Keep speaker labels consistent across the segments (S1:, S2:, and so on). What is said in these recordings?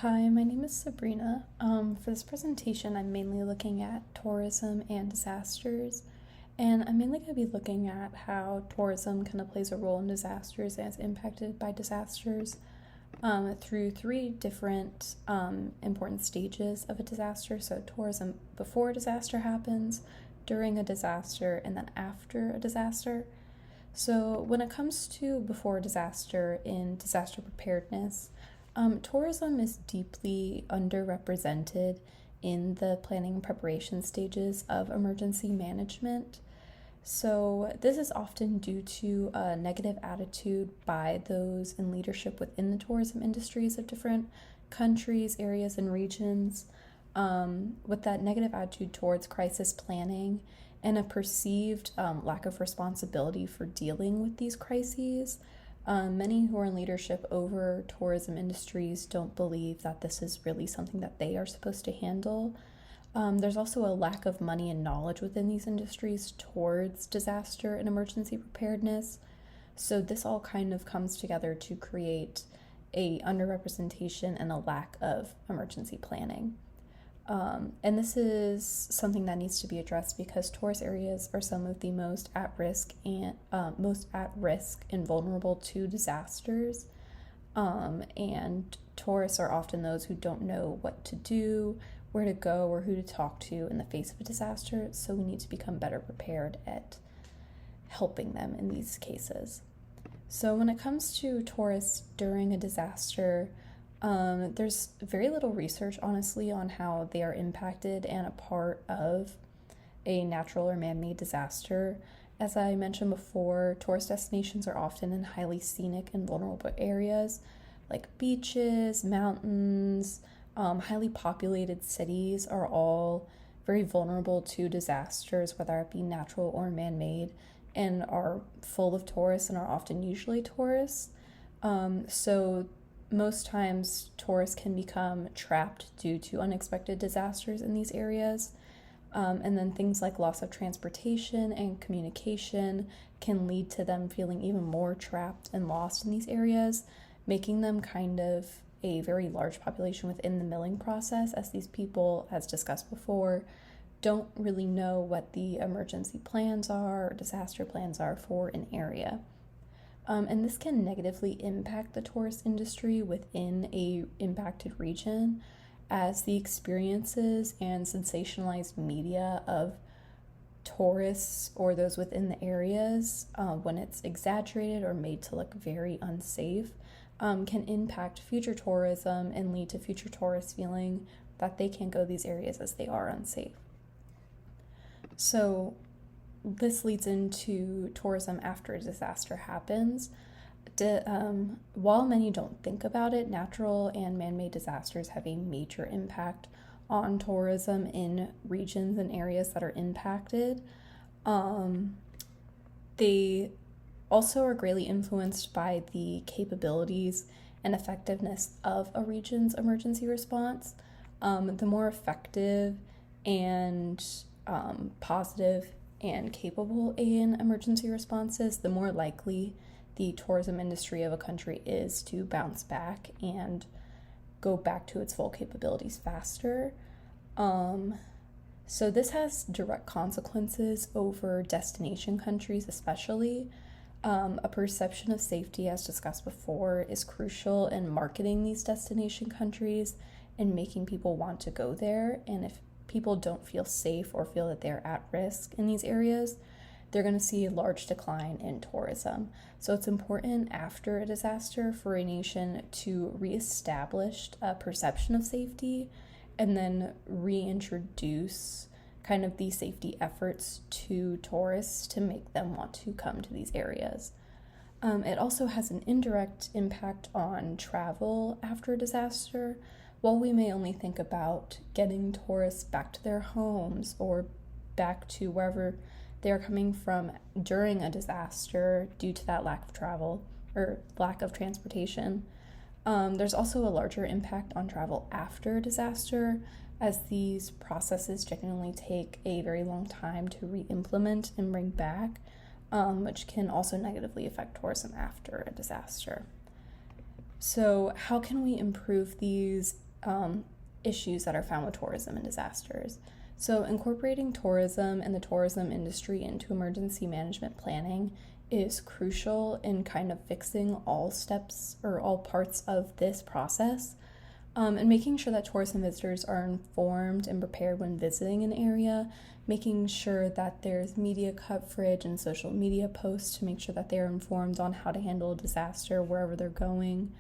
S1: Hi, my name is Sabrina. For this presentation, I'm mainly looking at tourism and disasters, and I'm mainly going to be looking at how tourism kind of plays a role in disasters and is impacted by disasters through three different important stages of a disaster. So, tourism before a disaster happens, during a disaster, and then after a disaster. So, when it comes to before disaster in disaster preparedness, tourism is deeply underrepresented in the planning and preparation stages of emergency management. So, this is often due to a negative attitude by those in leadership within the tourism industries of different countries, areas, and regions, with that negative attitude towards crisis planning and a perceived lack of responsibility for dealing with these crises. Many who are in leadership over tourism industries don't believe that this is really something that they are supposed to handle. There's also a lack of money and knowledge within these industries towards disaster and emergency preparedness. So this all kind of comes together to create a underrepresentation and a lack of emergency planning. And this is something that needs to be addressed because tourist areas are some of the most at risk and vulnerable to disasters. And tourists are often those who don't know what to do, where to go, or who to talk to in the face of a disaster. So we need to become better prepared at helping them in these cases. So when it comes to tourists during a disaster, there's very little research, honestly, on how they are impacted and a part of a natural or man-made disaster. As I mentioned before, tourist destinations are often in highly scenic and vulnerable areas like beaches, mountains, highly populated cities are all very vulnerable to disasters, whether it be natural or man-made, and are full of tourists and are often usually tourists. So most times tourists can become trapped due to unexpected disasters in these areas. And then things like loss of transportation and communication can lead to them feeling even more trapped and lost in these areas, making them kind of a very large population within the milling process, as these people, as discussed before, don't really know what the emergency plans are or disaster plans are for an area. And this can negatively impact the tourist industry within a impacted region, as the experiences and sensationalized media of tourists or those within the areas, when it's exaggerated or made to look very unsafe, can impact future tourism and lead to future tourists feeling that they can't go these areas as they are unsafe. So this leads into tourism after a disaster happens. While many don't think about it, natural and man-made disasters have a major impact on tourism in regions and areas that are impacted. They also are greatly influenced by the capabilities and effectiveness of a region's emergency response. The more effective and positive and capable in emergency responses, the more likely the tourism industry of a country is to bounce back and go back to its full capabilities faster. So this has direct consequences over destination countries, especially. A perception of safety, as discussed before, is crucial in marketing these destination countries and making people want to go there. And if people don't feel safe or feel that they're at risk in these areas, they're going to see a large decline in tourism. So it's important after a disaster for a nation to reestablish a perception of safety and then reintroduce kind of these safety efforts to tourists to make them want to come to these areas. It also has an indirect impact on travel after a disaster. While we may only think about getting tourists back to their homes or back to wherever they're coming from during a disaster due to that lack of travel or lack of transportation, there's also a larger impact on travel after a disaster, as these processes genuinely take a very long time to re-implement and bring back, which can also negatively affect tourism after a disaster. So, how can we improve these issues that are found with tourism and disasters? So, incorporating tourism and the tourism industry into emergency management planning is crucial in kind of fixing all steps or all parts of this process. And making sure that tourists and visitors are informed and prepared when visiting an area, making sure that there's media coverage and social media posts to make sure that they're informed on how to handle a disaster wherever they're going.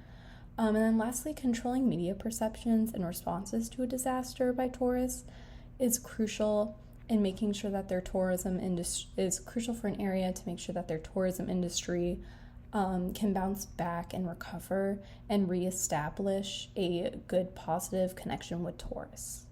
S1: And then lastly, controlling media perceptions and responses to a disaster by tourists is crucial in making sure that their tourism industry is crucial for an area to make sure that their tourism industry can bounce back and recover and reestablish a good positive connection with tourists.